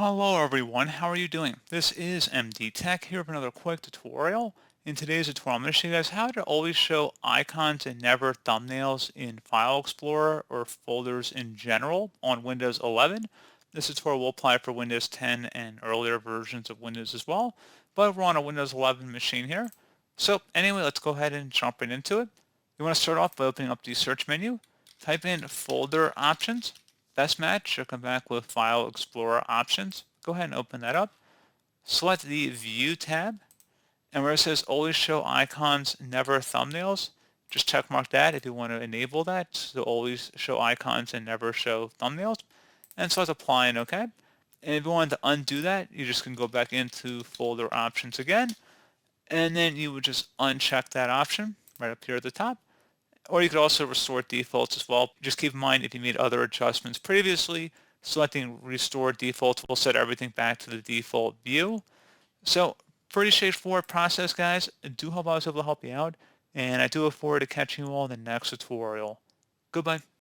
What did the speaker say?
Hello everyone, how are you doing? This is MD Tech here with another quick tutorial. In today's tutorial, I'm going to show you guys how to always show icons and never thumbnails in File Explorer or folders in general on Windows 11. This tutorial will apply for Windows 10 and earlier versions of Windows as well, but we're on a Windows 11 machine here. So anyway, let's go ahead and jump right into it. You want to start off by opening up the search menu, type in folder options. Best match, you'll come back with File Explorer options. Go ahead and open that up. Select the View tab, and where it says Always Show Icons, Never Thumbnails, just check mark that if you want to enable that, so always show icons and never show thumbnails, and select Apply and OK. And if you want to undo that, you just can go back into Folder Options again, and then you would just uncheck that option right up here at the top. Or you could also restore defaults as well. Just keep in mind if you made other adjustments previously, selecting restore defaults will set everything back to the default view. So pretty straightforward process, guys. I do hope I was able to help you out, and I do look forward to catching you all in the next tutorial. Goodbye.